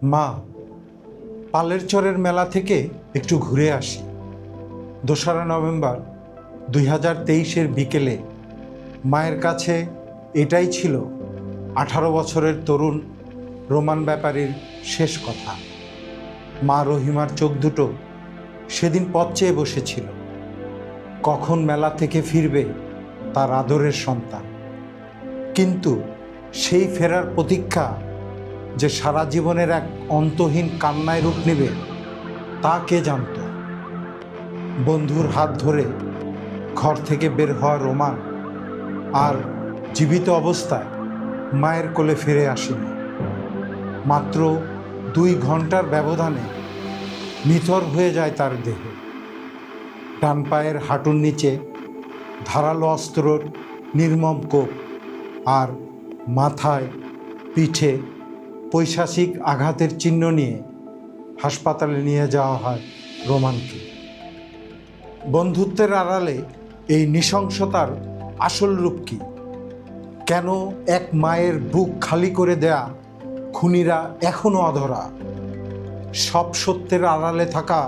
মা, পালের চরের মেলা থেকে একটু ঘুরে আসি। 2রা নভেম্বর 2023-এর বিকেলে মায়ের কাছে এটাই ছিল 18 বছরের তরুণ রোমান ব্যাপারীর শেষ কথা। মা রহিমার চোখ দুটো সেদিন পথ চেয়ে বসেছিল, কখন মেলা থেকে ফিরবে তার আদরের সন্তান। কিন্তু সেই ফেরার প্রতীক্ষা যে সারা জীবনের এক অন্তহীন কান্নায় রূপ নেবে তা কে জানত। বন্ধুর হাত ধরে ঘর থেকে বের হওয়া রোমান আর জীবিত অবস্থায় মায়ের কোলে ফিরে আসেনি। মাত্র 2 ঘন্টার ব্যবধানে নিথর হয়ে যায় তার দেহ। ডান পায়ের হাঁটুর নিচে ধারালো অস্ত্রর নির্মম কোপ, আর মাথায় পিঠে পৈশাচিক আঘাতের চিহ্ন নিয়ে হাসপাতালে নিয়ে যাওয়া হয় রোমানকে। বন্ধুত্বের আড়ালে এই নৃশংসতার আসল রূপ কি? কেন এক মায়ের বুক খালি করে দেয়া খুনিরা এখনো অধরা? সব সত্যের আড়ালে থাকা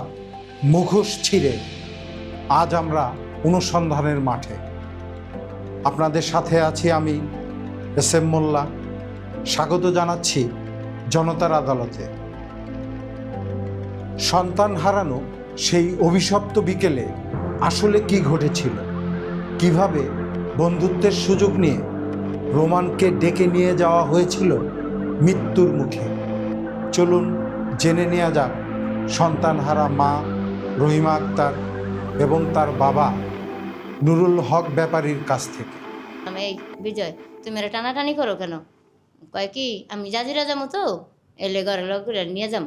মুখোশ ছিঁড়ে আজ আমরা অনুসন্ধানের মাঠে। আপনাদের সাথে আছি আমি এস.এম. মোল্লা। স্বাগত জানাচ্ছি জনতার আদালতে। সন্তান হারানো সেই অভিশপ্ত বিকেলে আসলে কি ঘটেছিল? কিভাবে বন্ধুত্বের সুযোগ নিয়ে রোমানকে ডেকে নিয়ে যাওয়া হয়েছিল মৃত্যুর মুখে? চলুন জেনে নেওয়া যাক সন্তান হারা মা রহিমা আক্তার এবং তার বাবা নুরুল হক ব্যাপারীর কাছ থেকে। এই বিজয়, তুমি এরা টানাটানি করো কেন? কয় কি আমি জাজিরা যাবো তো, এলে ঘরে লোক নিয়ে যাম।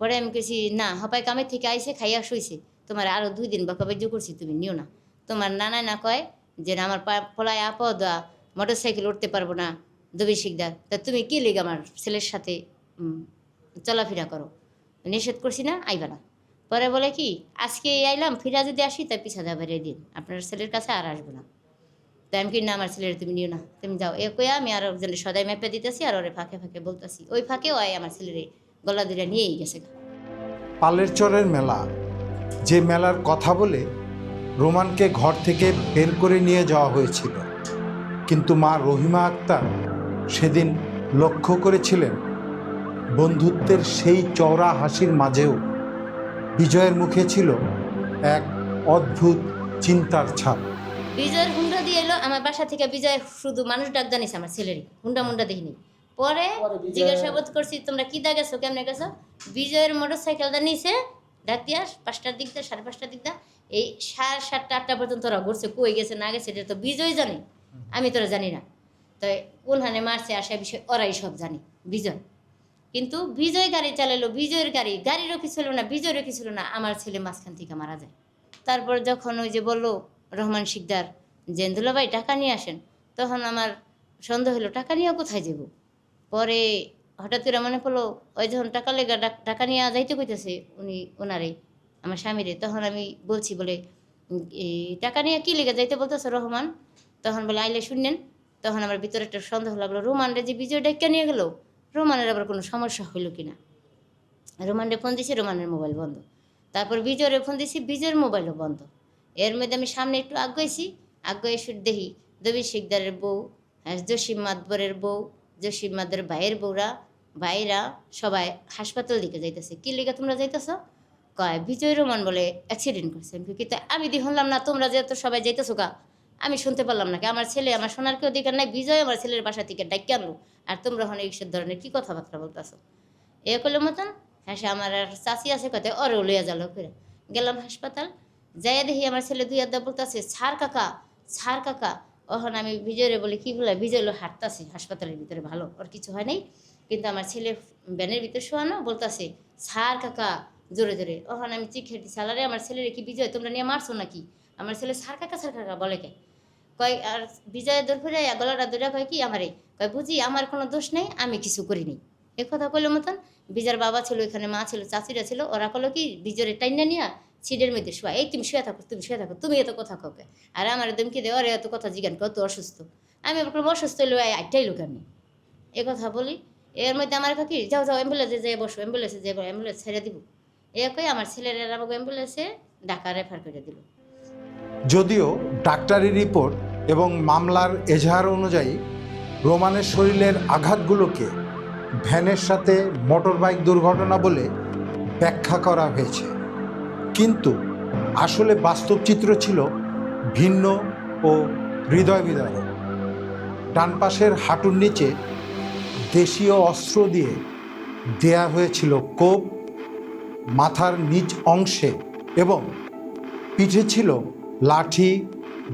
পরে আমি কেছি না, হপাই কামের থেকে আইসে খাইয়া শুইছে, তোমার আরো 2 দিন বাক্য করছি, তুমি নিও না। তোমার নানায় না কয় যে আমার পলায় আপদ মোটর সাইকেল উঠতে পারবো না, দবি শিকদার, তা তুমি কি লেগে আমার ছেলের সাথে চলাফেরা করো? নিষেধ করছি না, আইবা না। পরে বলে কি আজকে আইলাম, ফিরা যদি আসি তাই পিছা যাবে দিন, আপনার ছেলের কাছে আর আসবো না। তাই আমি কি না, আমার ছেলের তুমি নিও না, তুমি যাও। এ কয়া আমি আর একজনের সদাই ম্যাপে দিতেছি, আর ওরে ফাঁকে ফাঁকে বলতেছি, ওই ফাঁকে ওই আমার ছেলের গলা দিলে নিয়েই গেছে। পালের চরের মেলা, যে মেলার কথা বলে রোমানকে ঘর থেকে বের করে নিয়ে যাওয়া হয়েছিল, কিন্তু মা রহিমা আক্তার সেদিন লক্ষ্য করেছিলেন বন্ধুত্বের সেই চওড়া হাসির মাঝেও বিজয়ের মুখে ছিল এক অদ্ভুত চিন্তার ছাপ। বিজয়ের হুন্ডা দিয়ে এলো আমার বাসা থেকে। বিজয় শুধু মানুষ ডাক জানিস, আমার ছেলেরই হুন্ডা মুন্ডা দেখিনি। পরে জিজ্ঞাসাবাদ করছি তোমরা কি দা গেছো, কেমনে গেছো? বিজয়ের মোটর সাইকেলটা নিয়েছে রাতিয়া 5টার দিক দিয়ে, 5:30টার দিক দিয়ে, এই 7:30 8টা পর্যন্ত ওরা ঘুরছে। কই গেছে না গেছে এটা তো বিজয় জানে, আমি তোরা জানি না। তো কোনখানে মারছে আসা বিষয় ওরাই সব জানি, বিজয়। কিন্তু বিজয় গাড়ি চালালো, বিজয়ের গাড়িরও কিছু ছিল না, বিজয়েরও কিছু ছিল না, আমার ছেলে মাঝখান থেকে মারা যায়। তারপর যখন ওই যে বললো রহমান শিকদার যে দুলাভাই টাকা নিয়ে আসেন, তখন আমার সন্দেহ হলো টাকা নিয়ে কোথায় যাব। পরে হঠাৎ করে মনে পড়লো ওই যখন টাকা লেগা টাকা নিয়ে যাইতে কইতেছে উনি ওনারে আমার স্বামীরে, তখন আমি বলছি বলে এই টাকা নিয়ে কী লেগে যাইতে বলতেছে রহমান, তখন বলে আইলে শুনলেন। তখন আমার ভিতরে একটা সন্দেহ লাগলো, রোমানরে যে বিজয় ডাক্কা নিয়ে গেল, রোমানের আবার কোনো সমস্যা হইল কিনা। রোমানরে ফোন দিছি, রোমানের মোবাইল বন্ধ। তারপর বিজয়রে ফোন দিছি, বিজয়ের মোবাইলও বন্ধ। এর মধ্যে আমি সামনে একটু আগাইছি, দেখি দবির শিকদারের বউ, জসিম মাদবরের বউ, জসিম মাদবরের ভাইরা সবাই হাসপাতাল দিকে যাইতেছে। কি লিগে তোমরা যাইতেছ? কয় বিজয় রোমান বলে অ্যাক্সিডেন্ট করছে। কিন্তু আমি দি শুনলাম না, তোমরা যে তো সবাই যাইতেছো গা, আমি শুনতে পারলাম নাকি? আমার ছেলে, আমার সোনার কেউ অধিকার নাই, বিজয় আমার ছেলের বাসা থেকে ডাইকে আনলো, আর তোমরা ওখানে এইসব ধরনের কী কথাবার্তা বলতেছো? এ করলে মতন হ্যাঁ, সে আমার আর চাচি আছে কথা, ওরে লইয়া যালো করে গেলাম হাসপাতাল। যাইয়া দেখি আমার ছেলে 2 হাত বলতেছে ছাড় কাকা, ছাড় কাকা। ওখানে আমি বিজয়রে বলি কি বলে, বিজয় লো হাঁটতেছে হাসপাতালের ভিতরে, ভালো, ওর কিছু হয় নাই। কিন্তু আমার ছেলে ব্যানের ভিতরে শোয়ানো বলতেছে ছাড় কাকা জোরে জোরে। ওখানে আমি চিখেটি সালারে আমার ছেলের কি বিজয় তোমরা নিয়ে মারছো নাকি? আমার ছেলে ছাড় কাকা বলে কে। কয় আর বিজয়ের দৌড় ফিরে গলাটা দৌড়া কয় কি আমারে, কয় বুঝি আমার কোনো দোষ নেই, আমি কিছু করিনি। এ কথা কইল মতন। বিজয়ের বাবা ছিল এখানে, মা ছিল, চাচিরা ছিল, ওরা কলো কি বিজয়ের টাইনা নিয়া সিটের মধ্যে শোয়া, এই তুমি শুয়ে থাকো, তুমি শুয়ে থাকো, তুমি এত কথা কাউকে। আর আমার দমকি দেয়, ওরে এত কথা জিজ্ঞান কত অসুস্থ। আমি বললাম অসুস্থ হইলো আটটাই লোক আমি এ কথা বলি। এর মধ্যে আমার কি যাও যাও অ্যাম্বুলেন্সে যেয়ে বসো, অ্যাম্বুলেন্সে যেয়ে বসো, অ্যাম্বুলেন্স ছেড়ে দিব। কই আমার ছেলের আমাকে অ্যাম্বুলেন্সে ঢাকা রেফার করে দিল। যদিও ডাক্তারি রিপোর্ট এবং মামলার এজাহার অনুযায়ী রোমানের শরীরের আঘাতগুলোকে ভ্যানের সাথে মোটরবাইক দুর্ঘটনা বলে ব্যাখ্যা করা হয়েছে, কিন্তু আসলে বাস্তব চিত্র ছিল ভিন্ন ও হৃদয় বিদারক। ডান পাশের হাঁটুর নিচে দেশীয় অস্ত্র দিয়ে দেয়া হয়েছিল কোপ, মাথার নিচ অংশে এবং পিঠে ছিল লাঠি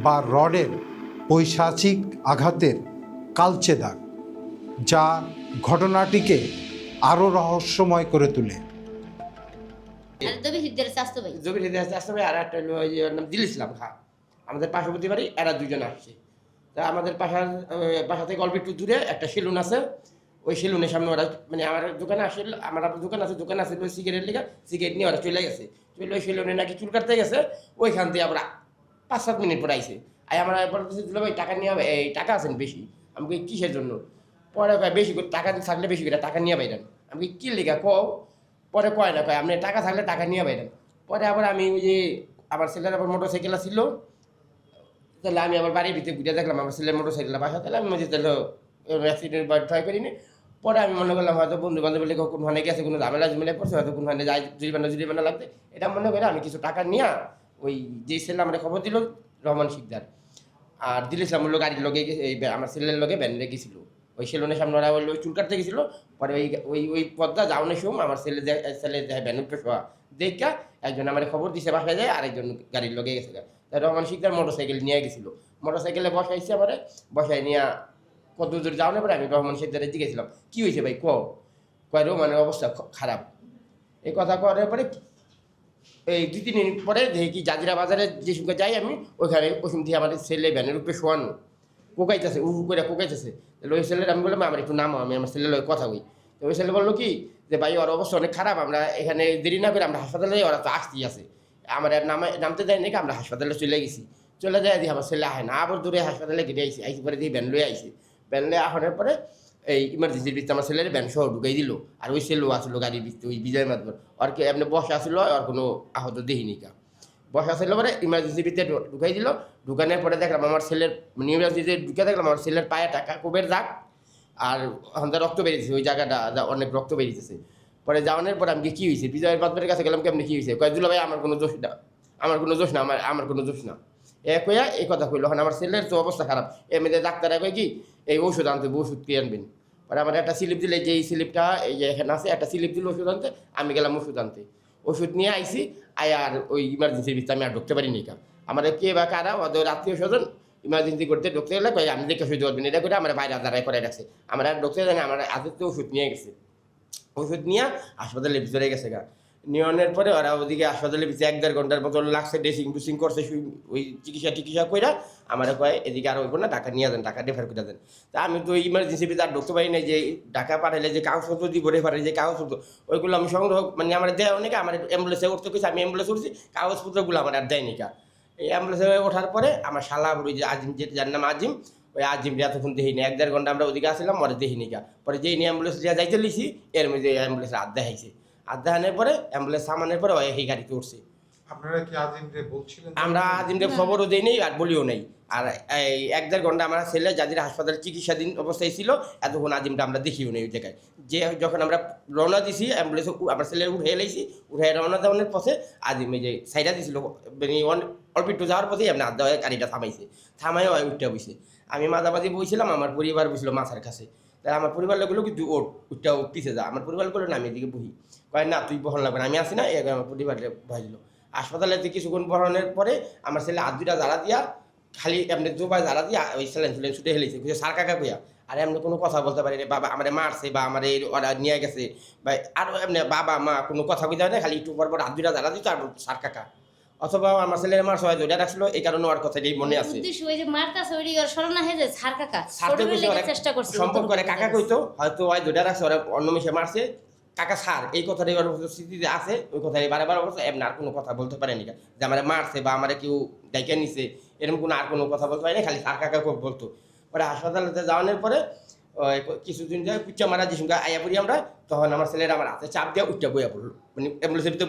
বা রডের পৈশাচিক আঘাতের কালচে দাগ, যা ঘটনাটিকে আরও রহস্যময় করে তোলে। আর দবি সিদ্ধের স্বাস্থ্য ভাই জমির ইতিহাসে আসতে হবে। আর একটা হলো ওই যে ওর নাম দিল ইসলাম খা, আমাদের পার্শ্ববর্তী বাড়ি, এরা দুজন আসছে। তা আমাদের বাসা থেকে অল্প একটু দূরে একটা সেলুন আছে, ওই সেলুনের সামনে ওরা মানে আমার দোকানে আসলে আমার দোকান আছে ওই সিগারেট লেগে সিগারেট নিয়ে ওরা চলে গেছে। চলে ওই সেলুনে নাকি চুল কাটতে গেছে, ওইখান থেকে আমরা 5-7 মিনিট পরে আইসে। আমরা বলতেছি দিল ভাই টাকা নিয়ে এই টাকা আছেন বেশি। আমি কই কিসের জন্য? পরে কয় বেশি করে টাকা থাকলে বেশি করে টাকা নিয়ে বাইরেন। আমি কই কি লেখা কও? পরে কয় না, কয় আপনি টাকা থাকলে টাকা নিয়ে বাইরেন। পরে আবার আমি ওই যে আমার ছেলের আবার মোটর সাইকেল ছিল, তাহলে আমি আবার বাড়ির ভিতরে ঘুরে দেখলাম আমার ছেলের মোটর সাইকেল বাসা, তাহলে আমি তাহলে অ্যাক্সিডেন্ট বা ট্রাই করিনি। পরে আমি মনে করলাম হয়তো বন্ধু বান্ধব বলে কোনখানে গেছে, কোনো ঝামেলা ঝামেলা পড়ছে, হয়তো কোনখানে যাই জুরিমানা লাগবে, এটা মনে করে আমি কিছু টাকা নিয়ে ওই যে ছেলে আমরা খবর দিল রহমান শিকদার আর দিল ইসলাম হলো গাড়ির লগে এই আমার ছেলের লগে ব্যান্ডে গেছিল, ওই সেলুনের সামনে ওরা ওই চুল কাটতে গেছিলো। পরে ওই পদ্মা যাওয়ানোর সময় আমার ছেলে ব্যান্ড উঠে শোয়া দেখা একজন আমার খবর দিছে বাসায় যায়, আরেকজন গাড়ির লগে গেছে। তাই রহমান শিকদার মোটর সাইকেল নিয়ে গেছিলো, মোটর সাইকেলে বসাইছে আমার, বসায় নিয়ে কত দূর যাওয়ানোর পরে আমি রহমান শিকদারে জিজ্ঞেসছিলাম কী হয়েছে ভাই কয় রহমানের অবস্থা খারাপ। এই কথা করার পরে এই 2-3 মিনিট পরে দেখি কি জাজিরা বাজারে যে সঙ্গে যাই আমি, ওইখানে ওই সময় দিয়ে আমাদের ছেলে ভ্যানের উপরে শোয়ানো কোকাইতেছে, করে কোকাইতেছে। তাহলে ওই ছেলের আমি বললাম আমার একটু নামো, আমি আমার ছেলের লগে কথা বলি। তো ওই ছেলে বললো কি যে ভাই ওর অবস্থা অনেক খারাপ, আমরা এখানে দেরি না করে আমরা হাসপাতালে যাই, ওরা তো আসতেই আছে। আমার আর নামতে দেয় নাকি, আমরা হাসপাতালে চলে গেছি। চলে যায় দিয়ে আমার ছেলে আহে না, আবার দূরে হাসপাতালে ঘিরে আইসি পরে দিয়ে ভ্যান লয়ে আইসি। ভ্যান লয়ে আসানোর পরে এই ইমার্জেন্সির ভিতরে আমার ছেলের ভ্যান সহ ঢুকাই দিল। আর ওই ছেলেও আসলো গাড়ির ভিতরে, ওই বিজয় মাধ্যম আর কি এমনি বসা আসলো, আর কোনো আহত দেখিনি কা বসা ছিল পরে ইমার্জেন্সির ভিতরে ঢুকাই দিল। ঢুকানোর পরে দেখলাম আমার ছেলের ইমার্জেন্সিতে ঢুকে দেখলাম আমার ছেলের পায়ে টাকা কোপের দাগ, আর ওখান রক্ত বেরিয়েছে, ওই জায়গাটা অনেক রক্ত বেরিয়েছে। পরে যাওয়ানোর পরে আমি কী হয়েছে বিজয়ের মাধ্যমের কাছে গেলাম, কেমনি কী হয়েছে? কয় দুলা ভাই আমার কোনো দোষ না, আমার কোনো দোষ না, আমার কোনো দোষ না। কইয়া এই কথা কইল। এখন আমার ছেলের তো অবস্থা খারাপ, এমনিতে ডাক্তার কয় কি এই ওষুধ আনতে, ওষুধ কি আনবেন? পরে আমার একটা স্লিপ দিলে, যে এই স্লিপটা এই যে এখানে আছে, একটা স্লিপ দিল ওষুধ আনতে। আমি গেলাম ওষুধ আনতে, ওষুধ নিয়ে আইসি। আর ওই ইমার্জেন্সির ভিতরে আমি আর ঢুকতে পারিনি কা। আমার কে বা কারা ওদের আত্মীয় স্বজন ইমার্জেন্সি করতে ঢুকতে গেলে কই আমি দেখে সুযোগ পারবেন, এটা করে আমার বাইরে দাঁড়ায় করে রাখছে। আমার আর ঢুকতে জানি, আমার আদিত্য ওষুধ নিয়ে গেছে, ওষুধ নিয়ে হাসপাতালের ভিতরে গেছে গা। নিয়নের পরে ওরা ওদিকে হাসপাতালের ভিতরে 1-1.5 ঘন্টার মতো লাগছে, ড্রেসিং টুসিং করছে, ওই চিকিৎসা কইরা আমার কয় এদিকে আর হইব না, টাকা নিয়ে দেন, টাকা রেফার করে দেন। তা আমি তো ইমার্জেন্সি ভিতরে আর ঢুকতে পারি না, যে টাকা পাঠাইলে যে কাগজপত্র দিব রেফারে যে কাগজপত্র, ওইগুলো আমি সংগ্রহ মানে আমার দেয় অনেকে, আমার অ্যাম্বুলেন্সে উঠতে গেছে, আমি অ্যাম্বুলেন্স উঠছি, কাগজপত্রগুলো আমার আর দেয়নি কা। এই অ্যাম্বুলেন্সে ওঠার পরে আমার শালা ওই যে আজিম, যার নাম আজিম, ওই আজিমরে এতক্ষণ দেখিনি, 1-1.5 ঘন্টা আমরা ওদিকে আসলাম, ওরা দেখিনি কা। পরে যেই নিয়ে অ্যাম্বুলেন্স যাইতে লিছি, এর মধ্যে অ্যাম্বুলেন্সের আড্ডা খাইছে। আড্ডা আনার পরে অ্যাম্বুলেন্স সামানের পরে এই গাড়িতে উঠছে। আপনারা কি আজিমরে বলছিলেন? আমরা আজিমরে খবরও দিই নেই আর বলিও নেই। আর এই 1-1.5 ঘন্টা আমার ছেলে যাদের হাসপাতালে চিকিৎসাধীন অবস্থায় ছিল, এতক্ষণ আজিমটা আমরা দেখিও নেই ওই জায়গায়। যে যখন আমরা রওনা দিছি অ্যাম্বুলেন্সে, আমার ছেলে উঠে এলাইছি, উঠে রওনা দেওয়ানোর পথে আজিম এই যে সাইডা দিছিল, মানে অল্প একটু যাওয়ার পথেই আপনি আড্ডা গাড়িটা থামাইও উঠতে বসে। আমি মাঝামাঝি বইছিলাম, আমার পরিবার বসছিল মাথার কাছে। তাই আমার পরিবার লোকগুলো কিন্তু উঠটা পিছিয়ে যা, আমার পরিবার লোকগুলো না আমি এদিকে বহি, কয় না তুই বহন লাগবে না, আমি আসি না। আমার পরিবারে ভয় দিল। হাসপাতালেতে কিছুক্ষণ বহনের পরে আমার ছেলে হাত দুটা জ্বালা দিয়া, খালি এমনি দুবার জ্বালা দিয়া ওই স্যালাইন ছুটে হেলেছে, সার কাকা কইয়া। আর এমনি কোনো কথা বলতে পারি না, বাবা আমার মারছে বা আমার এই ওরা নিয়ে গেছে বা আরও এমনি বাবা মা কোনো কথা কইতে হয় না, খালি একটু পর পর হাত দুটা জ্বালা দিত আর সার কাকা। অথবা আমার ছেলের মার সবাই ধরে রাখছিল, এই কারণে ওর কথাটাই মনে আছে। সম্পর্ক করে কাকা কইতো, হয়তো ওই ধরে রাখছে, ওরা অন্য মিশে মারছে, কাকা সার এই কথাটাই ওর স্মৃতিতে আছে, ওই কথাটাই বারবার বলছে। এমনি আর কোনো কথা বলতে পারেনি যে আমার মারছে বা আমার কেউ ডাইকে নিছে, এরকম কোনো আর কোনো কথা বলতে পারেনি, খালি সার কাকা বলতো। পরে হাসপাতালে যাওয়ানোর পরে কিছুদিন যায় কুচ্চা মারা যে সঙ্গে আয়া পড়ি আমরা, তখন আমার ছেলেরা আমার হাতে চাপ দিয়ে উঠটা বইয়া পড়লো, মানে অ্যাম্বুলেন্সের ভিতরে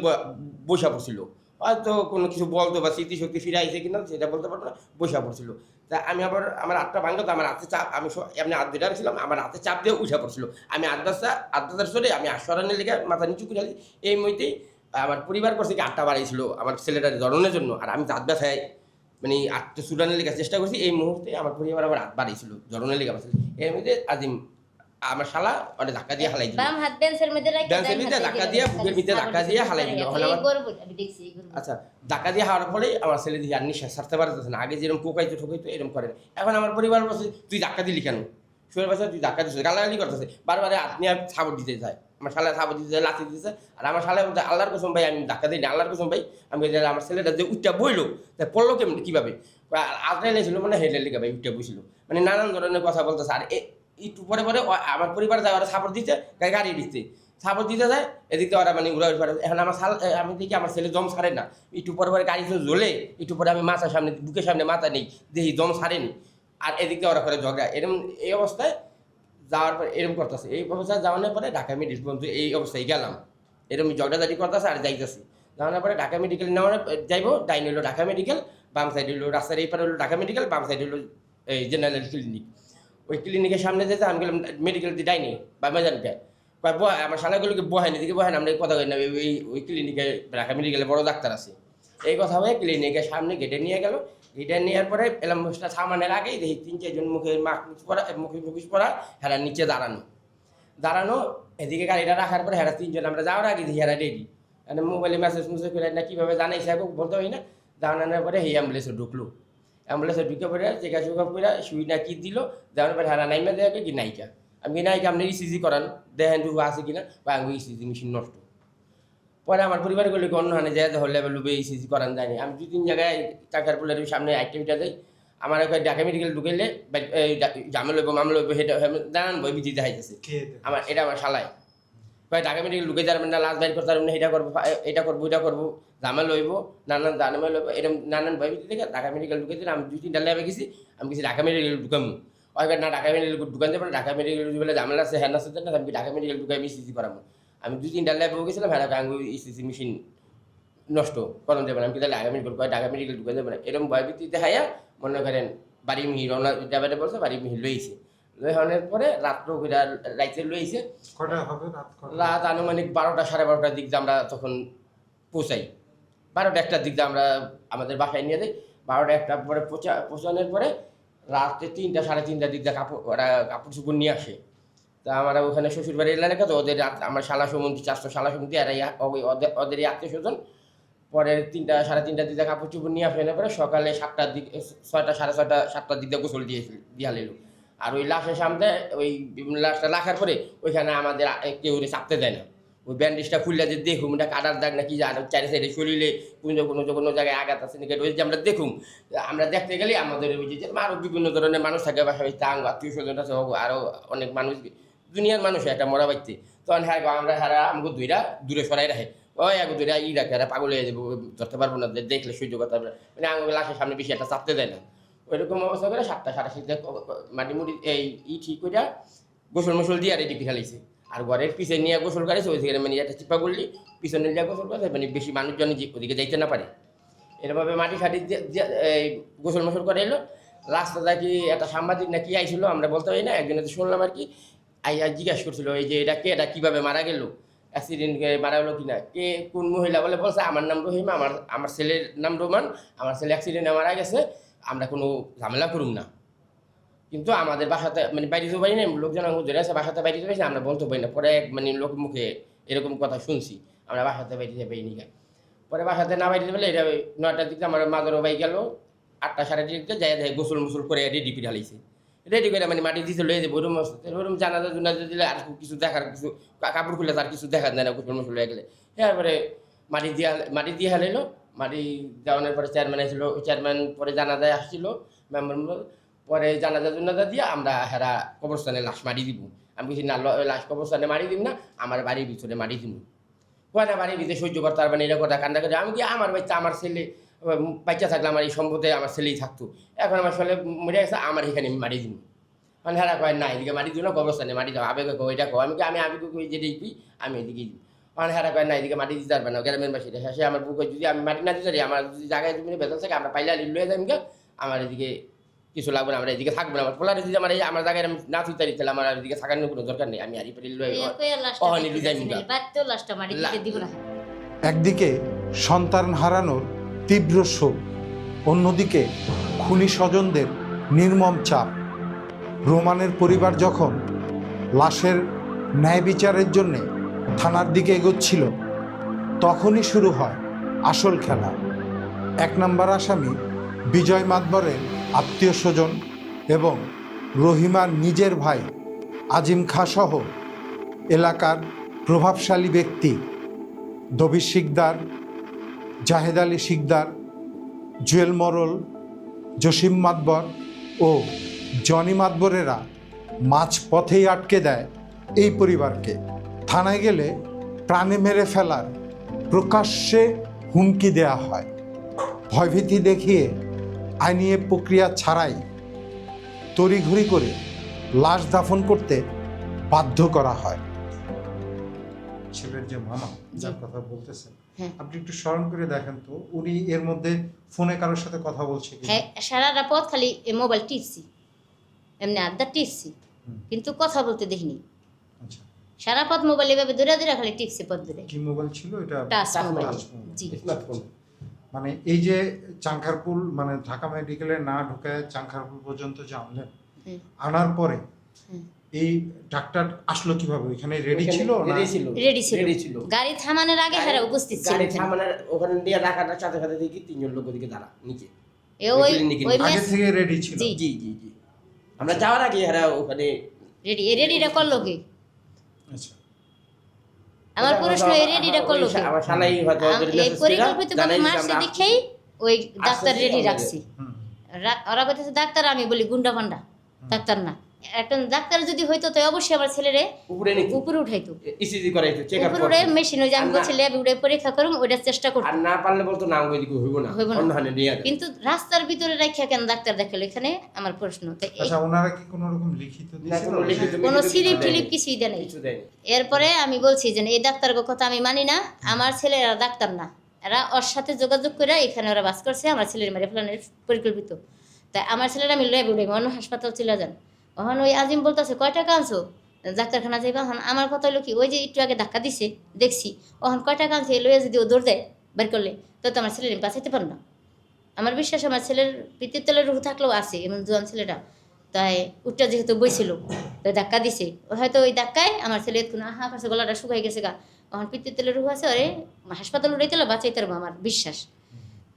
বসা পড়ছিল। হয়তো কোনো কিছু বলতো বা স্মৃতিশক্তি ফিরে আইছে কিনা সেটা বলতে পারবো না, বসা পড়ছিল। তা আমি আবার আমার হাতটা ভাঙলো, তো আমার হাতে চাপ, আমি এমনি হাত দুটা ছিলাম, আমার হাতে চাপ দিয়ে উঠা পড়ছিল। আমি আড্ডাদার সরে আমি আশ্বরণের লেগে মাথা নিচু করে আছি। এই মধ্যেই আমার পরিবার করছে কি আটটা বাড়াইছিল আমার ছেলেটার জড়নের জন্য, আর আমি দাঁত ব্যথায় মানে আটটা চুরানের লেগে চেষ্টা করছি। এই মুহূর্তে আমার পরিবার আবার হাত বাড়াইছিল জড়নের লেগে আমার ছেলে। এর মধ্যে আজিম আমার শালা ওটা ধাক্কা দিয়ে হালাই দিল, বাম হাত বেঞ্চের মধ্যে রাখি, বেঞ্চের ভিতরে ধাক্কা দিয়ে বুকের ভিতরে ধাক্কা দিয়ে হালাই দিল। এই গর্ব আমি দেখছি এই গর্ব। আচ্ছা, ধাক্কা দিয়ে হাওয়ার ফলে আমার ছেলে দিয়ে আর নিঃশ্বাস ছাড়তে পারতেছে না। আগে যেরকম ঠোকাইতো এরকম করে না। এখন আমার পরিবার বলছে তুই ধাক্কা দিলি কেন, শোয়ের বাসা তুই ধাক্কা দিচ্ছিস, গালাগালি করতেছে বারবার। আপনি আর সাপোর্ট দিতে চায়, আমার শালা সাপোর্ট দিতে যায়, লাথি দিতেছে। আর আমার শালা বলতে আল্লাহর কসম ভাই আমি ধাক্কা দিই না, আল্লাহর কসম ভাই আমি আমার ছেলেটা যে উঠটা বইলো তাই পড়লো কেমন কীভাবে, আজরাইল ছিল মানে হেডের লিখা ভাই উঠটা বইছিল, মানে নানান ধরনের কথা বলতেছে। আর একটু পরে পরে আমার পরিবার যায় ওরা সাপোর্ট দিতে, গাড়ি দিচ্ছে সাপোর্ট দিতে যায়, এদিকে ওরা মানে উড়া উড়ে। এখন আমার আমি দেখি আমার ছেলে দম ছাড়ে না, একটু পরে পরে গাড়ি জ্বলে, একটু পরে আমি মাথার সামনে বুকের সামনে মাথা নেই, দেখি দম ছাড়েনি। আর এদিকে ওরা করে ঝগড়া। এরকম এই অবস্থায় যাওয়ার পরে এরকম করতেছে, এই অবস্থায় যাওয়ানোর পরে ঢাকা মেডিকেল পর্যন্ত এই অবস্থায় গেলাম, এরকম ঝগড়াঝাটি করতেছে আর যাইতেছি। যাওয়ানোর পরে ঢাকা মেডিকেল নেওয়ার যাইবো, ডাইন হলো ঢাকা মেডিকেল, বাম সাইড হলো রাস্তার এই পারে হলো ঢাকা মেডিকেল, বাম সাইড হলো এই জেনারেল ক্লিনিক। ওই ক্লিনিকের সামনে যেতে আমি গেলাম মেডিকেল দিয়ে ডাইনি বা মেজানটা আমার শালাগুলোকে বহেন, এদিকে বহেন, আমরা কথা কই না, ওই ক্লিনিকে ঢাকা মেডিকেলে বড় ডাক্তার আছে। এই কথা হয়ে ক্লিনিকের সামনে গেটে নিয়ে গেল। গেটে নেওয়ার পরে এলাম সামানের আগেই দেখি 3-4 জন মুখে মুখোশ পরা হেরা নিচে দাঁড়ানো। এদিকে গাড়িটা রাখার পরে হেরা 3 জন আমরা যাওয়ার আগে দেখি হেরা রেডি, মানে মোবাইলে মেসেজ করে না কীভাবে জানাইছে বলতে হয় না। জানানোর পরে এই অ্যাম্বুলেন্সে ঢুকলো, অ্যাম্বুলেন্সে ঢুকে পড়ে জিজ্ঞাসা করে শুই না কি দিল, যাওয়ার পরে হারা নাইমা দেখে কি নাইকা। আমি কি নাইকা আপনি ইসিজি করান দেখেন রুহু আছে কিনা, বা আমি ইসিজি মেশিন নষ্ট। পরে আমার পরিবারগুলো অন্য হানে যায় হলে লুবে ইসিজি করান যায়নি। আমি 2-3 জায়গায় টাকারপুলের সামনে অ্যাক্টিভিটা যাই, আমার ওখানে ঢাকা মেডিকেল ঢুকেলে জামে লইব মামলা লইব সেটা জানান বই বিধি দেখাইতেছে আমার, এটা আমার শালায় ভাই ঢাকা মেডিকেল ঢুকে যাবেন না, লাশ বাইর করতে পারবেন না, এটা করবো এটা করবো, জামা লইব নানান জানামা লইব, এরকম নানান ভয় বিধি থেকে ঢাকা মেডিকেল ঢুকে দিলে। আমি 2-3টা ল্যাবে গেছি, আমি গেছি ঢাকা মেডিকেল ঢুকামু, ওইবার না ঢাকা মেডিকেল ঢুকান যাবে না, ঢাকা মেডিকেল বলে জামেলা আছে হ্যাঁ আছে না, আমি ঢাকা মেডিকেল ঢুকাই ইসিজি করাবো। আমি 2-3টা ল্যাবেও গেছিলাম, হ্যাঁ আমি ইসিজি মেশিন নষ্ট করানো যাবে না, আমি কিন্তু ঢাকা মেডিকেল ঢুকে যাবে না, এরকম ভয় ভিত্তিতে হাইয়া মনে করেন বাড়ি মিহি রওনা যাবে বলছে, বাড়ি মিহি লইছে। লই হওয়ার পরে রাত্র রাইতে লইছে, রাত আনুমানিক 12টা 12:30টার দিক দিয়ে আমরা তখন পৌঁছাই। 12টা-1টার দিক দিয়ে আমরা আমাদের বাসায় নিয়ে যাই। 12টা-1টার পরে পৌঁছানোর পরে রাত্রে 3টা 3:30টার দিক দিয়ে কাপড় চোপড় নিয়ে আসে। তা আমরা ওখানে শ্বশুরবাড়ির এলাকা, তো ওদের আমার শালা সম্বন্ধী 400 শালা সম্বন্ধী এরাই ওদেরই আত্মীয় স্বজন। পরে 3টা 3:30টার দিকে কাপড় চোপড় নিয়ে আসার পরে সকালে 7টার দিকে 6টা 6:30 7টার দিক দিয়ে গোসল দিয়া নিল। আর ওই লাশের সামনে ওই লাশটা রাখার পরে ওইখানে আমাদের কেউ চাপতে দেয় না, ওই ব্যান্ডেজটা খুললে যে দেখুম এটা কাটার দাগ নাকি আর চারি সাইডে শরীরে কোনো জায়গায় আঘাত আছে নাকি ওই যে আমরা দেখুম। আমরা দেখতে গেলে আমাদের ওই যে আরও বিভিন্ন ধরনের মানুষ থাকে, বাসায় আত্মীয় স্বজন আছে, আরও অনেক মানুষ, দুনিয়ার মানুষ একটা মরা বাড়তে। তখন হ্যাঁ আমরা হারা আমাকে দূরে সরাই রাখে, ওই এক দূরে রাখে, হারা পাগল হয়ে যাবো, ধরতে পারবো না, দেখলে সহ্য করতে পারবে না, মানে আমাকে লাশের সামনে বেশি একটা চাপতে দেয় না। ওইরকম অবস্থা করে 7টা 7:30 মাটি মুড়ি এই ঠিক করে গোসল মোসল দিয়ে রেডি ফেলাইছে। আর ঘরের পিছনে নিয়ে গোসল করেছে, ওই থেকে মানে একটা চিপা করলি পিছনে নিয়ে গোসল করেছে, মানে বেশি মানুষজন ওদিকে যাইতে না পারে, এরভাবে মাটি ফাটি এই গোসল মোসল করে এলো। রাস্তা দেখি একটা সাংবাদিক না কি আইছিল আমরা বলতে পারি না, একজনে তো শুনলাম আর কি, আইয়া জিজ্ঞাসা করছিল এই যে এটা কে, এটা কীভাবে মারা গেল, অ্যাক্সিডেন্টে মারা গেলো কিনা, কে কোন মহিলা বলছে আমার নাম রহিমা, আমার ছেলের নাম রোমান, আমার ছেলে অ্যাক্সিডেন্টে মারা গেছে, আমরা কোনো ঝামেলা করুম না। কিন্তু আমাদের বাসাতে মানে বাইরে পারি না, লোকজন ধরে আছে বাসাতে বাইরে পাইছি, আমরা বলতে পারি না। পরে মানে লোক মুখে এরকম কথা শুনছি, আমরা বাসাতে বাইরে পাইনি। পরে বাসাতে না বাইরে পেলে এটা 9টার দিকে আমার মাদারও বাই গেল, 8টা 8:30 যাই গোসল মোসল করে রেডি করে হালাইছে। রেডি করে মানে মাটি দিতে লয়ে যাবো ওরম জানাজা জুনাজা দিলে আর কিছু দেখার কিছু কাপড় খুলে তার কিছু দেখা যায় না, গোসল মোসল হয়ে গেলে। এরপরে মাটি দিয়ে হালাইলো। মাটি দেওয়ানোর পরে চেয়ারম্যান আসছিল, ওই চেয়ারম্যান পরে জানাজায় আসছিল মেম্বার, পরে জানাজা জুনাজা দিয়ে আমরা হেরা কবরস্থানে লাশ মারি দিব। আমি কিছু না লাশ কবরস্থানে মারি দিব না, আমার বাড়ির ভিতরে মারি দিব। কয় না বাড়ির ভিতরে সহ্য করতে পারবে না, এটা কথা কান্দা করে। আমি কি আমার বাচ্চা আমার ছেলে বাচ্চা থাকলে আমার এই সম্পদে আমার ছেলেই থাকতো, এখন আমার ছেলে মরে গেছে, আমার এখানে মারি দিব। মানে হেরা কয় না এদিকে মাটি দিও না কবরস্থানে মাটি দাও আবেগে কো এটা কো আমি আবেগে কই যে দেখবি আমি এদিকে মানে হেরা কয় না এদিকে মাটি দিতে পারবে না গ্রামের বাসী শেষে আমার বুক যদি আমি মাটি না দিতে পারি আমার যদি জায়গায় তুমি বেতন থাকে আমরা পাইলে লয়ে যাই আমার এদিকে কিছু লাগবে না আমরা এদিকে থাকবো না আমার পোলারে যদি আমার জায়গায় আমি না তুই তারি তাহলে আমার এদিকে থাকার কোনো দরকার নেই আমি হারি পারি লয়ে একদিকে সন্তান হারানোর তীব্র শোক, অন্যদিকে খুনি স্বজনদের নির্মম চাপ। রোমানের পরিবার যখন লাশের ন্যায় বিচারের জন্য থানার দিকে এগোচ্ছিল, তখনই শুরু হয় আসল খেলা। 1 নম্বর আসামি বিজয় মাতবরের আত্মীয় স্বজন এবং রহিমার নিজের ভাই আজিম খাঁ সহ এলাকার প্রভাবশালী ব্যক্তি দবির শিকদার, জাহেদ আলী শিকদার, জুয়েল মরল, জসিম মাতবর ও জনি মাতবরেরা মাঝপথেই আটকে দেয় এই পরিবারকে। থানায় গেলে প্রাণে মেরে ফেলার প্রকাশ্যে হুমকি দেয়া হয়। ভয়ভীতি দেখিয়ে আইনি প্রক্রিয়া ছাড়াই তড়িঘড়ি করে লাশ দাফন করতে বাধ্য করা হয়। ছেলের যে মামা যার কথা বলতেছেন, আপনি একটু স্মরণ করে দেখেন তো, উনি এর মধ্যে ফোনে কারোর সাথে কথা বলছে কি? হ্যাঁ, সারা পথ খালি মোবাইল টিপছি, এমনি আড্ডা টিপছি, কিন্তু কথা বলতে দেখিনি। আচ্ছা, সারা পথ মোবাইল এভাবে দূরে দূরে খালি টিপছি পথ দূরে। কি মোবাইল ছিল এটা? Touch mobile. জি, মানে এই যে চাংখারপুল মানে ঢাকা মেডিকেলে না ঢুকায় চাংখারপুল পর্যন্ত যে আনলেন, আনার পরে এই ডাক্তার আসলো কিভাবে? ওখানে রেডি ছিল না? রেডি ছিল। গাড়ি থামানোর আগে হারা উপস্থিত ছিল। গাড়ি থামানোর ওখানে দিয়ে রাখাটার সাথে সাথে দেখি 3 জন লোক ওদিকে দাঁড়া নিচে। ওই আগে থেকে রেডি ছিল? জি জি জি। আমরা যাওয়ার আগে হারা ওখানে রেডিটা করলো কি? আচ্ছা, আমার প্রশ্ন রেডিটা করলো কি? আমার শালাই হয়তো এই পরিকল্পিতভাবে মারছে দেখেই ওই ডাক্তার রেডি রাখছি। ওরা বলতেছে ডাক্তার, আমি বলি গুন্ডা পান্ডা, ডাক্তার না। একটা ডাক্তার যদি হইতো তো অবশ্যই আমার ছেলেরে উপরে উঠাইতো, ইসিজি করাইতো, চেকআপ করতো। উপরে মেশিন ওই যে আমি বলছি ল্যাবে উড়ে পরীক্ষা করুম, ওইটা চেষ্টা করতো। আর না পারলে বলতো না ওইদিকে হইব না, অন্যখানে নিয়ে যাবে। কিন্তু রাস্তার ভিতরে রাখিয়া কেন ডাক্তার দেখালো? এখানে আমার প্রশ্ন। আচ্ছা, ওনারা কি কোনো রকম লিখিত দিয়েছিল? কোনো স্লিপ কিছুই দেয় নাই। এরপরে আমি বলছি যে এই ডাক্তার কথা আমি মানি না, আমার ছেলে এরা ডাক্তার না, এরা ওর সাথে যোগাযোগ করে এখানে ওরা বাস করছে, আমার ছেলের মেরে ফেলানোর পরিকল্পিত। তাই আমার ছেলেরা আমি ল্যাবে উড়ে অন্য হাসপাতাল চলে যান। তখন ওই আজিম বলতেছে কয় টাকা আনছো ডাক্তারখানা যাইবা? এখন আমার কথা হলো কি, ওই যে একটু আগে ধাক্কা দিছে দেখছি, ওখান কয় টাকা আনছে লইয়া যদি ও দৌড় দেয় বের করলে, তো আমার ছেলের আমি বাঁচাইতে পারো না। আমার বিশ্বাস আমার ছেলের পিতৃতলের রুহ থাকলেও আছে এমন জোয়ান ছেলেটা। তাই উঠটা যেহেতু বইছিল তাই ধাক্কা দিছে, হয়তো ওই ধাক্কায় আমার ছেলে এখন আহা কাছে গলাটা শুকাই গেছে গা, ওখান পিতৃতলের রুহ আছে, ওরে হাসপাতাল উঠাইতে বাঁচাইতে পারবো আমার বিশ্বাস।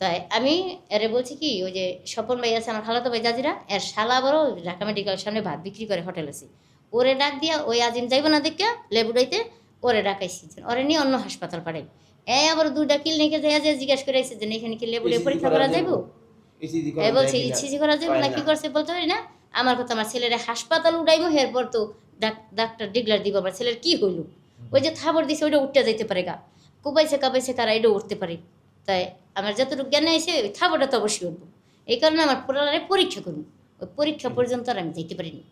তাই আমি এরে বলছি কি, ওই যে স্বপন ভাই আছে আমার খালাতো ভাই জাজিরা, এর শালা বড় ঢাকা মেডিকেল সামনে ভাত বিক্রি করে হোটেল আছে, ওরে ডাক দিয়া ওই আজিম যাইব না দেখে লেবুড়াইতে ওরে ডাকাইছি, ওরে নিয়ে অন্য হাসপাতাল পাঠাই। আবার 2টা ক্লিনিকে যাইয়া যে জিজ্ঞাসা করাইছে যে এখানে কি লেবুড়ে পরীক্ষা করা যাইবো? বলছি ইসিজি করা যাবে না, কি করছে বলতে পারি না। আমার কথা, আমার ছেলের হাসপাতাল উঠাইবো, এরপর তো ডাক্তার ডিগলার দিব আমার ছেলের কি হইল। ওই যে থাবর দিছে ওইটা উঠতে যাইতে পারে গা, কুপাইছে কাপাইছে কারা এটা উঠতে পারে। তাই আমার যতটুকু জ্ঞান আছে ওই থাবরটা তো অবশ্যই উঠবো, এই কারণে আমার পোলারে পরীক্ষা করবো। ওই পরীক্ষা পর্যন্ত আর আমি যেতে পারিনি।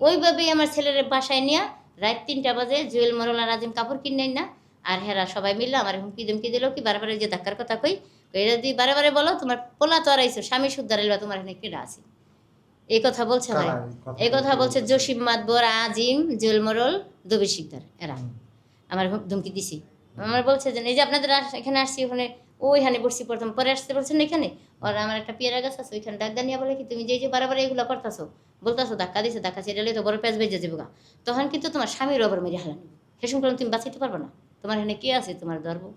ওইভাবেই আমার ছেলের বাসায় নিয়ে রাত 3টা বাজে জুয়েল মরল আর আজিম কাপড় কিনে না, আর হেরা সবাই মিললে আমার হুমকি ধুমকি দিল কি বারবার যে ধাক্কার কথা কই, এটা যদি বারে বারে বলো তোমার পোলা তো আর আইসো স্বামী সুদ্ধার এলবা তোমার এখানে কেডা আছে, এই কথা বলছে ভাই। এই কথা বলছে জসিম মাতবর, আজিম, জুয়েল মরল, দবির শিকদার, এরা আমার ধুমকি দিছি। আমার বলছে যে এই যে আপনাদের এখানে আসছি, ওখানে ওইখানে বসছি প্রথম, পরে আসতে বলছেন এখানে। আর আমার একটা পেয়ারা গাছ আছে, ওইখানে ডাক দানিয়া বলে কি তুমি যে বারবার এগুলো করতেছো বলতেছো ধাক্কা দিছে, ধাক্কা ছেড়ে তো বড় প্যাঁচ বেজে যাবো গা, তখন কিন্তু তোমার স্বামীর ওপর মেরে হালানো, সেসব কারণ তুমি বাঁচাইতে পারবো না, তোমার এখানে কে আছে তোমার ধরবো।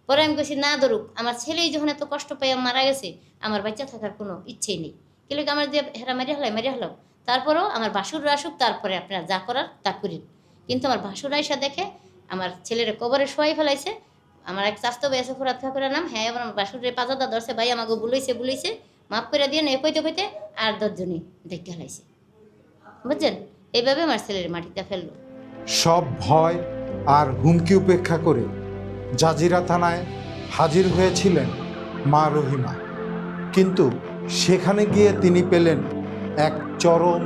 পরে আমি কইছি না ধরুক, আমার ছেলেই যখন এত কষ্ট পাই মারা গেছে, আমার বাচ্চা থাকার কোনো ইচ্ছেই নেই, কিন্তু আমার যে হেরা মেরে হালাও, তারপরেও আমার বাসুর আসুক, তারপরে আপনারা যা করার তা করিন। কিন্তু আমার বাসুর আইসা দেখে আমার ছেলের কবরে শোয়াই ফেলাইছে, আমার এক চাস্তো ভাই আছে ফুরাত খাকুরের নাম, হ্যাঁ আমার বাসুরের পাজাদা ধরছে, ভাই আমাকে বুলাইছে মাফ করে দিয়ে না কইতে কইতে আর 10 জনই দেখতে হালাইছে, বুঝছেন? এইভাবে আমার ছেলের মাটিতে ফেললো। সব ভয় আর হুমকি উপেক্ষা করে জাজিরা থানায় হাজির হয়েছিলেন মা রহিমা, কিন্তু সেখানে গিয়ে তিনি পেলেন এক চরম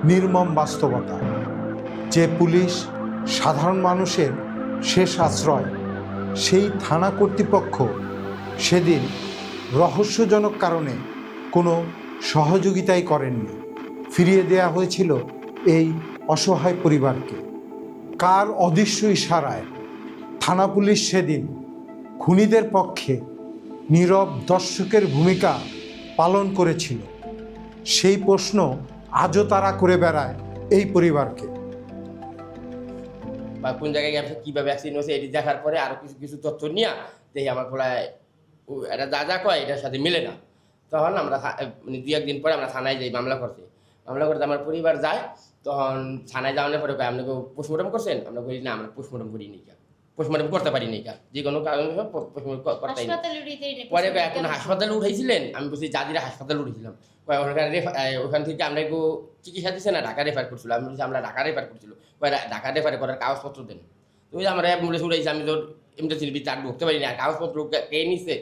নির্মম বাস্তবতা যে পুলিশ সাধারণ মানুষের শেষ আশ্রয়, সেই থানা কর্তৃপক্ষ সেদিন রহস্যজনক কারণে কোনো সহযোগিতাই করেননি। ফিরিয়ে দেয়া হয়েছিল এই অসহায় পরিবারকে। কার অদৃশ্য ইশারায় থানা পুলিশ সেদিন খুনিদের পক্ষে নীরব দর্শকের ভূমিকা পালন করেছিল, সেই প্রশ্ন আজও তারা করে বেড়ায় এই পরিবারকে। বা কোন জায়গায় গেছে, কীভাবে অ্যাক্সিডেন্ট হয়েছে, এটি দেখার পরে আরও কিছু কিছু তথ্য নিয়ে দেখি আমার পোলায় এটা যা যা কয় এটার সাথে মিলে না। তখন আমরা মানে 2-1 দিন পরে আমরা থানায় যাই, মামলা করতে আমার পরিবার যায়। তখন থানায় যাওয়ানোর পরে কয় আপনাকে পোস্টমর্টম করছেন? আমরা বলি না, আমরা পোস্টমর্টম করি নি, পোস্টমর্টম করতে পারি নি, যে কোনো কারণে পোস্টমর্টম করতেই না। পরে এখন হাসপাতালে উঠাইছিলেন, আমি বলছি জাজিরা হাসপাতালে উঠেছিলাম। ওখান থেকে আমরা একটু চিকিৎসা দিচ্ছে না, ঢাকা রেফার করছিল। আমি বলছি আমরা ঢাকা রেফার করছিল, ঢাকা রেফার করার কাগজপত্র দেন। তো ওই যে আমরা অ্যাম্বুলেন্স উঠাইছি, আমি তোর এমনি ভিতরে ঢুকতে পারি না, কাগজপত্র কে নিচ্ছে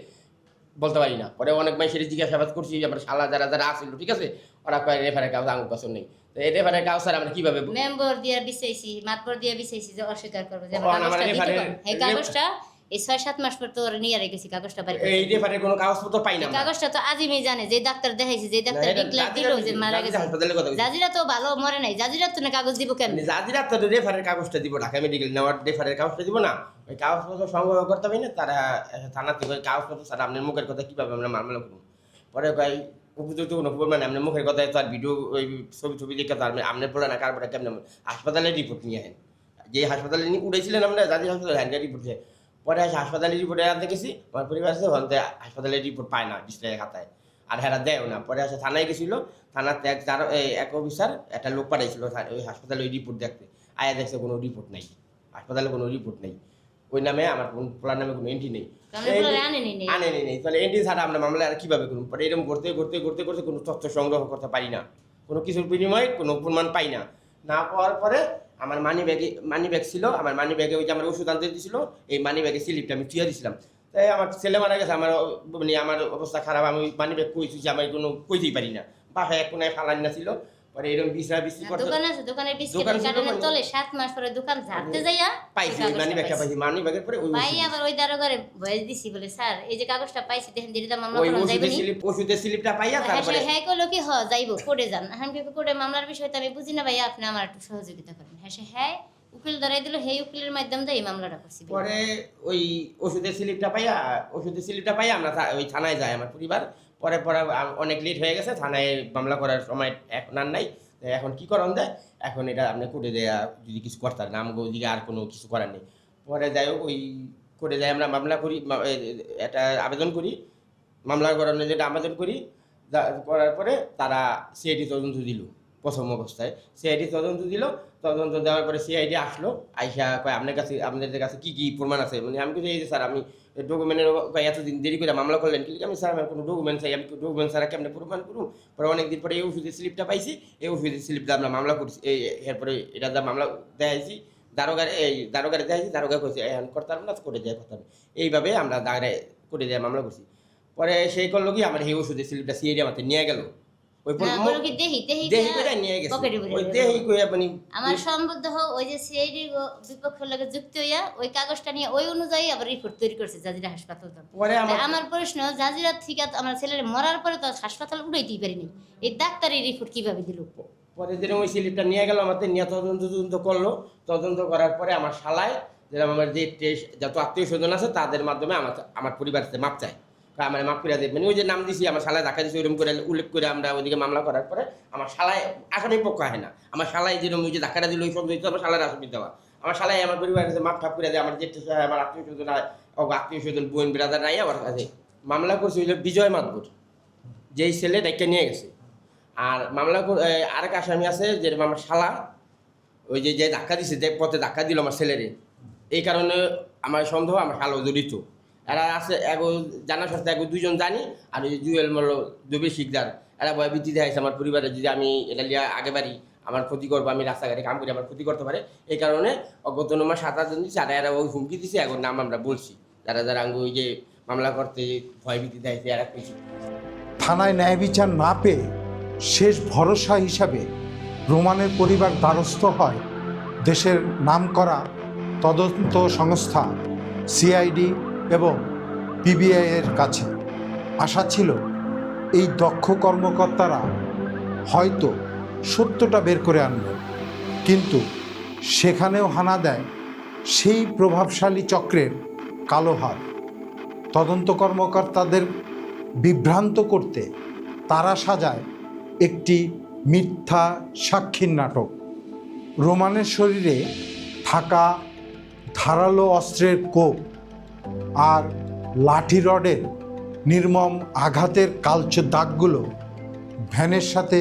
বলতে পারি না। পরে অনেক মাইসের জিজ্ঞাসাবাদ করছি, আমরা শালা যারা যারা আসছিল, ঠিক আছে, ওরা কয় রেফারের কাগজ আঙুল পছন্দ নেই। তো এই রেফারের কাগজ স্যার আমরা কিভাবে মেম্বার দিয়ে বিছাইছি, মাতবর দিয়ে বিছাইছি যে অস্বীকার করবে যে কাগজটা দিতে পারে। এই কাগজটা এই 6-7 মাস পর তো নিয়ে রেখেছি, কাগজটা বাড়ি এই রেফারের কোনো কাগজপত্র পাই না। কাগজটা তো আজিমই জানে, যে ডাক্তার দেখাইছি, যে ডাক্তার ডিক্লেয়ার দিল যে মারা গেছে। জাজিরা তো ভালো মরে নাই, জাজিরা তো না কাগজ দিব কেন? জাজিরা তো রেফারের কাগজটা দিব, ঢাকা মেডিকেল নেওয়ার রেফারের কাগজটা দিব না। ওই কাগজপত্র সংগ্রহ করতে পারি না, তারা থানা থেকে ওই কাগজপত্র স্যার আপনার মুখের কথা কীভাবে আমরা মামলা করব? পরে কয় উপযুক্ত কোনো খবর মানে আপনার মুখের কথায় তো আর ভিডিও ওই ছবি দেখে তো আপনার পড়ে না, কারপরে কেমন হাসপাতালে রিপোর্ট নিয়ে আসেন। যে হাসপাতালে নিয়ে উঠেছিলেন আমরা, জাজির হাসপাতালে হ্যান্ডের রিপোর্ট দিয়ে পরে আসে হাসপাতালের রিপোর্টে আনতে গেছি, আমার পরিবার আছে ওখানে হাসপাতালের রিপোর্ট পায় না ডিসপ্লে খাতায়, আর হেরা দেয়ও না। পরে আসে থানায় গেছিলো, থানাতে এক অফিসার একটা লোক পাঠাইছিল ওই হাসপাতালে ওই রিপোর্ট দেখতে। আয়া দেখছে কোনো রিপোর্ট নেই, হাসপাতালে কোনো রিপোর্ট নেই, ওই নামে আমার কোন পোলার নামে কোনো এন্ট্রি নেই, আনেনি নেই। তাহলে এন্ট্রি ছাড়া আমরা মামলা আর কীভাবে করুন? পরে এরকম করতে করতে করতে করতে কোনো তথ্য সংগ্রহ করতে পারি না, কোনো কিছুর বিনিময়ে কোনো প্রমাণ পাই না। না পাওয়ার পরে আমার মানি ব্যাগ ছিল, আমার মানি ব্যাগে ওই যে আমার ওষুধ আনতে দিয়েছিল, এই মানি ব্যাগের স্লিপটা আমি থুয়ে দিয়েছিলাম। তাই আমার ছেলে মারা গেছে, আমার মানে আমার অবস্থা খারাপ, আমি মানি ব্যাগ কইছি যে আমি কোনো কইতেই পারি না, বাসায় এক কোনায় ফালানি না ছিল। পরে এরকম বিছড়ি করতে দোকান আছে, দোকানের বিস্কিটের কার্টনের তলে 7 মাস পরে দোকান ঝাড়তে যাইয়া পাইছি মানি ব্যাগটা পাইছি, মানি ব্যাগের পরে ওই ভাই আবার ওই দারোগারে ভয়েস দিছি বলে স্যার এই যে কাগজটা পাইছি দেখেন দিদিটা মামলা করুন যাইবনি, ওষুধের স্লিপটা পাইয়া তারপরে হ্যাঁ কইলো কি যাইবো কোর্টে যান। আমি কি কোর্টে মামলার বিষয়টা আমি বুঝি না ভাই, আপনি আমার একটু সহযোগিতা করেন। হ্যাঁ উকিল ধরাই দিল, সেই উকিলের মাধ্যমে দিয়ে এই মামলাটা করছি। পরে ওই ওষুধের স্লিপটা পাইয়া আমরা ওই থানায় যাই আমার পরিবার। পরে অনেক লেট হয়ে গেছে, থানায় মামলা করার সময় এখন আর নাই, এখন কি করান যায়, এখন এটা আপনি কোর্টে দেয়া যদি কিছু করতে পারেন, আমাকে ওইদিকে আর কোনো কিছু করার নেই। পরে যাই হোক ওই কোর্টে যাই আমরা মামলা করি, একটা আবেদন করি, মামলা করানোর যেটা আবেদন করি, করার পরে তারা সিআইডি তদন্ত দিল। প্রথম অবস্থায় সিআইডি তদন্ত দিল, তদন্ত দেওয়ার পরে সিআইডি আসলো, আইসা কয় আপনাদের কাছে কী কী প্রমাণ আছে? মানে আমি কিন্তু এই যে স্যার আমি ডকুমেন্টের এতদিন দেরি করে মামলা করলেন, কিন্তু আমি স্যার আমার কোনো ডকুমেন্ট চাই, আমি ডকুমেন্ট ছাড়া কেমন প্রমাণ করুন? পরে অনেকদিন পরে এই ওষুধের স্লিপটা পাইছি, এই ওষুধের স্লিপটা আমরা মামলা করছি, এরপরে এটা যা মামলা দেখাইছি দারোগারে দেখাইছি, দারোগা করছি এখন করতাম না, করে দেয় করতাম, এইভাবে আমরা দাঁড়ায় করে দেয় মামলা করছি। পরে সেই করলো কি আমার এই ওষুধের স্লিপটা সিআইডি আমাদের নিয়ে গেল, আমার সম্বদ্ধ ওই যে সিআইডি বিপক্ষের লগে যুক্ত হইয়া ওই কাগজটা নিয়ে ওই অনুযায়ী আবার রিপোর্ট তৈরি করছে জাজিরা হাসপাতাল। আমার প্রশ্ন, জাজিরা থেকে আমার ছেলের মরার পরে তো হাসপাতাল উঠাইতেই পারিনি, এই ডাক্তারি রিপোর্ট কিভাবে দিল? পরে যেন ওই স্লিপটা নিয়ে গেল আমাদের, নিয়ে তদন্ত করলো, তদন্ত করার পরে আমার শালায় যেরকম আমার যে যত আত্মীয় স্বজন আছে তাদের মাধ্যমে আমার পরিবার মাপ চায়, আমার মাফ করে দেয়, মানে ওই যে নাম দিছি আমার শালায় দেখা দিচ্ছি ওইরকম করে উল্লেখ করে আমরা ওইদিকে মামলা করার পরে আমার শালায় আসামি পক্ষ হয় না, আমার শালায় যেরকম ওই যে ধাক্কাটা দিল ওই সব দিতে আমার শালার আসামি দেওয়া, আমার শালায় আমার পরিবারের কাছে মাপ ঠাপ করে দেয়, আমার যেটা আমার আত্মীয় স্বজন বোন ব্রাদার নাই আমার কাছে মামলা করছে ওই যে বিজয় মাতবর, যেই ছেলে ডাইকা নিয়ে গেছে। আর মামলা আরেক আসামি আছে যেরকম আমার শালা, ওই যে ধাক্কা দিছে, যে পথে ধাক্কা দিল আমার ছেলেরে, এই কারণে আমার সন্দেহ আমার শালাও জড়িত। এরা আছে এগো জানার সাথে এগো 2 জন জানি, আর ওই যে জুয়েল মল্ল দুবে শিকদার, এরা ভয় ভীতি দেখাইছে আমার পরিবারে যদি আমি এটা লিয়া আগে বাড়ি আমার ক্ষতি করবো, আমি রাস্তাঘাটে কাম করি আমার ক্ষতি করতে পারে, এই কারণে অগত নম্বর 7-8 জন দিচ্ছে, আর এরা ওই হুমকি দিচ্ছে, এখন নাম আমরা বলছি, যারা আঙ্গু ওই যে মামলা করতে ভয় ভীতি দেখাইছে এরা কইছি। থানায় ন্যায় বিচার না পেয়ে শেষ ভরসা হিসাবে রোমানের পরিবার দ্বারস্থ হয় দেশের নামকরা তদন্ত সংস্থা সিআইডি এবং পিবিআই এর কাছে। আশা ছিল এই দক্ষ কর্মকর্তারা হয়তো সত্যটা বের করে আনবে, কিন্তু সেখানেও হানা দেয় সেই প্রভাবশালী চক্রের কালো হাত। তদন্ত কর্মকর্তাদের বিভ্রান্ত করতে তারা সাজায় একটি মিথ্যা সাক্ষীর নাটক। রোমানের শরীরে থাকা ধারালো অস্ত্রের কোপ আর লাঠি রডের নির্মম আঘাতের কালচে দাগগুলো ভ্যানের সাথে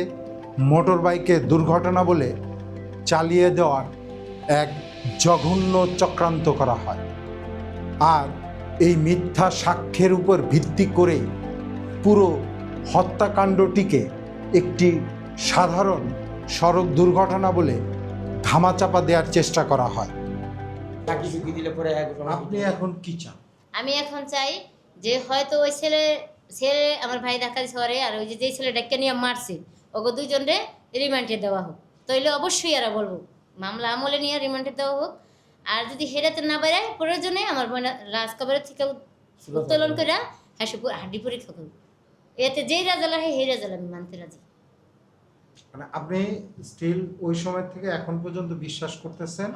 মোটরবাইকে দুর্ঘটনা বলে চালিয়ে দেওয়ার এক জঘন্য চক্রান্ত করা হয়। আর এই মিথ্যা সাক্ষ্যের উপর ভিত্তি করেই পুরো হত্যাকাণ্ডটিকে একটি সাধারণ সড়ক দুর্ঘটনা বলে ধামাচাপা দেওয়ার চেষ্টা করা হয়। চাকরি চুক্তি দিলে পরে আপনি এখন কি চান? আমি এখন চাই যে হয়তো ওই ছেলে আমার ভাই ধাক্কা দিছে ওরে, আর ওই যে ছেলেটাকে নিয়ে মারছে ওকে দুজনরে রিমান্ডে দেওয়া হোক। তাইলে অবশ্যই এরা বলবো মামলা আমলে নিয়ে রিমান্ডে দেওয়া হোক। আর যদি হেরাতে না বেড়ায় প্রয়োজনে আমার রাজকবরের থেকে উত্তোলন করে হাড্ডি পরীক্ষা করব। এতে যেই রাজালা হয় সেই রাজালা আমি মানতে রাজি। মানে আপনি স্টিল ওই সময় থেকে এখন পর্যন্ত বিশ্বাস করতেছেন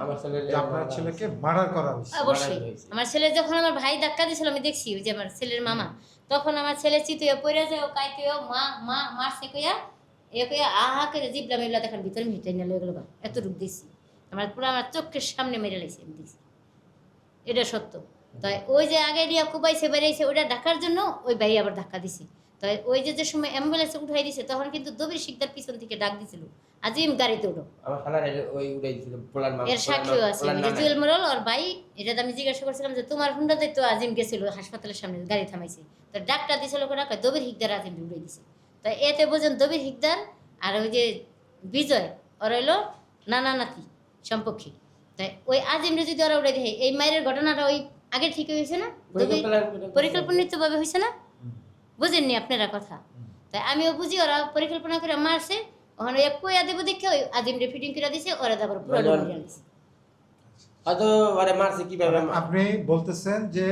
যে আপনার ছেলেকে মার্ডার করা হয়েছে? অবশ্যই। আমার ছেলে যখন আমার ভাই ধাক্কা দিয়েছিল আমি দেখছি, ওই যে আমার ছেলের মামা, তখন আমার ছেলে চিতুয়ে পড়ে যায়, ও কাইতুয়ে মা মা মারছে কইয়া এ কইয়া আহা করে জিবলা মেলা দেখার ভিতরে মিটাই না লয়ে গেল। এত রূপ দিছি আমার পুরো আমার চোখের সামনে মেরে লাইছে আমি দিছি, এটা সত্য। তাই ওই যে আগে দিয়া কুবাইছে বেরিয়েছে ওটা ঢাকার জন্য ওই ভাই আবার ধাক্কা দিছি। তাই ওই যে সময় অ্যাম্বুলেন্সে উঠাই দিছে তখন কিন্তু দবির শিকদার পিছন থেকে ডাক দিছিল আজিম গাড়িতে উঠো। আমার খালার ওই উড়াই দিছিল পোলার মাছ। এর সাক্ষীও আছে জুয়েল মোড়ল আর ভাই। এটা আমি জিজ্ঞাসা করছিলাম যে তোমার হুন্ডা তো আজিম গেছিল হাসপাতালের সামনে গাড়ি থামাইছে, তো ডাক্তার দিছিল কোটা দবির হিকদার আজিম উড়াই দিছে। তাই এতে বোঝেন দবির হিকদার আর ওই যে বিজয় ওর হইলো নানা নাতি সম্পর্কে। তাই ওই আজিমরে যদি ওরা উড়াই দেয় এই মায়ের ঘটনাটা ওই আগে ঠিক হয়েছে না, পরিকল্পনিতভাবে হয়েছে না, বুঝেননি আপনারা কথা। তাই আমিও বুঝি ওরা পরিকল্পনা করে মারছে, ওখানে কইয়া দেবো দেখে ওই আজিমরে ফিটিং করে দিছে, ওরা তারপর পুরো জানিস হয়তো ওরে মারছে কিভাবে। আপনি বলতেছেন যে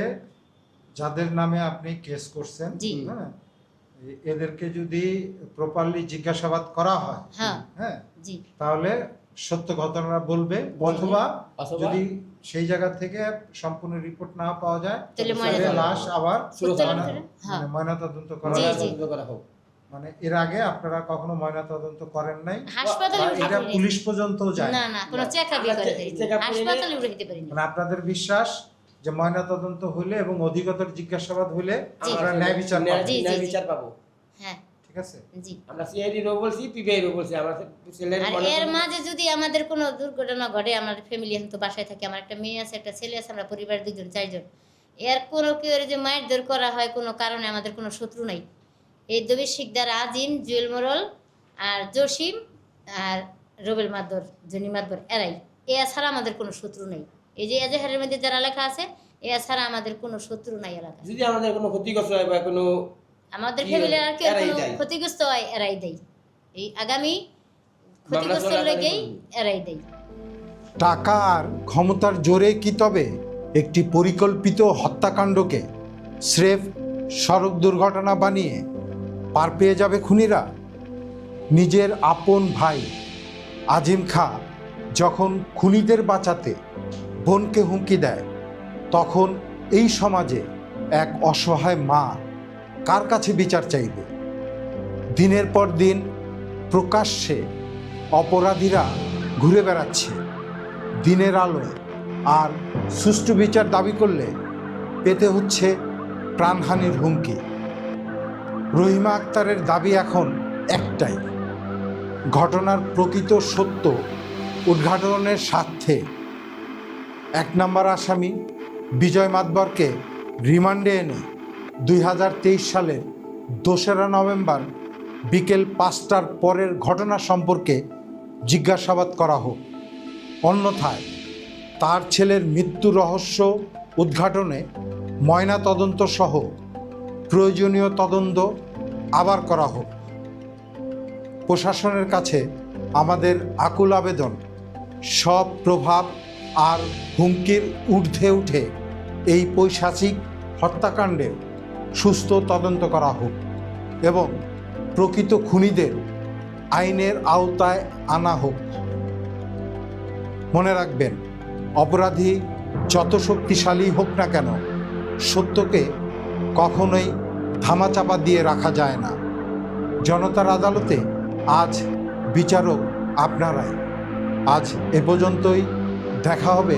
যাদের নামে আপনি কেস করছেন, হ্যাঁ, এদেরকে যদি প্রপারলি জিজ্ঞাসাবাদ করা হয়, হ্যাঁ জি, তাহলে সত্য ঘটনা বলবে, অথবা যদি সেই জায়গা থেকে সম্পূর্ণ রিপোর্ট না পাওয়া যায় তাহলে লাশ আবার ময়নাতদন্ত করা হোক। মানে এর আগে আপনারা কখনো ময়নাতদন্ত করেন নাই? হাসপাতালে এটা পুলিশ পর্যন্ত যায় না? না, কোনো চেকআপই করে দেয় হাসপাতালে উঠে দিতে পারিনি। মানে আপনাদের বিশ্বাস যে ময়নাতদন্ত হইলে এবং অধিকতর জিজ্ঞাসাবাদ হইলে আমরা ন্যায় বিচার পাবো। হ্যাঁ, ঠিক আছে। জি, আমরা সিআইডি রো বলছি, পিবিআই রো বলছি। আমার ছেলের আর এর মাঝে যদি আমাদের কোনো দুর্ঘটনা ঘটে, আমার ফ্যামিলি এখন তো বাসায় থাকে, আমার একটা মেয়ে আছে একটা ছেলে আছে, আমরা পরিবার দুজন চারজন, এর কোনো কেউ যে মায়ের দর করা হয় কোনো কারণে আমাদের কোনো শত্রু নাই। এই দবির শিকদার আজিম, জুয়েল মোড়ল আর জসিম আর রবেল মাদবর, জনি মাদবর, এরাই। এ ছাড়া আমাদের কোনো শত্রু নেই। এই যে এজাহারের মধ্যে যারা লেখা আছে এ ছাড়া আমাদের কোনো শত্রু নাই এলাকা। যদি আমাদের কোনো ক্ষতিগ্রস্ত হয় বা কোনো আমাদের ফ্যামিলির আর কেউ কোনো ক্ষতিগ্রস্ত হয় এরাই দেয়, এই আগামী ক্ষতিগ্রস্ত লেগেই এরাই দেয়। টাকা আর ক্ষমতার জোরে কি তবে একটি পরিকল্পিত হত্যাকাণ্ডকে স্রেফ সড়ক দুর্ঘটনা বানিয়ে পার পেয়ে যাবে খুনিরা? নিজের আপন ভাই আজিম খাঁ যখন খুনিদের বাঁচাতে বোনকে হুমকি দেয়, তখন এই সমাজে এক অসহায় মা কার কাছে বিচার চাইবে? দিনের পর দিন প্রকাশ্যে অপরাধীরা ঘুরে বেড়াচ্ছে দিনের আলোয়, আর সুষ্ঠু বিচার দাবি করলে পেতে হচ্ছে প্রাণহানির হুমকি। রহিমা আক্তারের দাবি এখন একটাই, ঘটনার প্রকৃত সত্য উদ্ঘাটনের স্বার্থে 1 নম্বর আসামি বিজয় মাদবরকে রিমান্ডে এনে 2023 সালের 2রা নভেম্বর বিকেল 5টার পরের ঘটনা সম্পর্কে জিজ্ঞাসাবাদ করা হোক। অন্যথায় তার ছেলের মৃত্যু রহস্য উদ্ঘাটনে ময়না তদন্ত সহ প্রয়োজনীয় তদন্ত আবার করা হোক। প্রশাসনের কাছে আমাদের আকুল আবেদন, সব প্রভাব আর হুমকির ঊর্ধ্বে উঠে এই পৈশাচিক হত্যাকাণ্ডের সুস্থ তদন্ত করা হোক এবং প্রকৃত খুনিদের আইনের আওতায় আনা হোক। মনে রাখবেন, অপরাধী যত শক্তিশালী হোক না কেন, সত্যকে কখনোই ধামাচাপা দিয়ে রাখা যায় না। জনতার আদালতে আজ বিচারক আপনারাই। আজ এ পর্যন্তই। দেখা হবে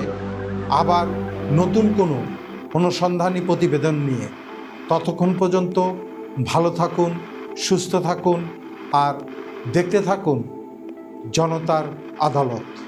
আবার নতুন কোনো অনুসন্ধানী প্রতিবেদন নিয়ে। ততক্ষণ পর্যন্ত ভালো থাকুন, সুস্থ থাকুন আর দেখতে থাকুন জনতার আদালত।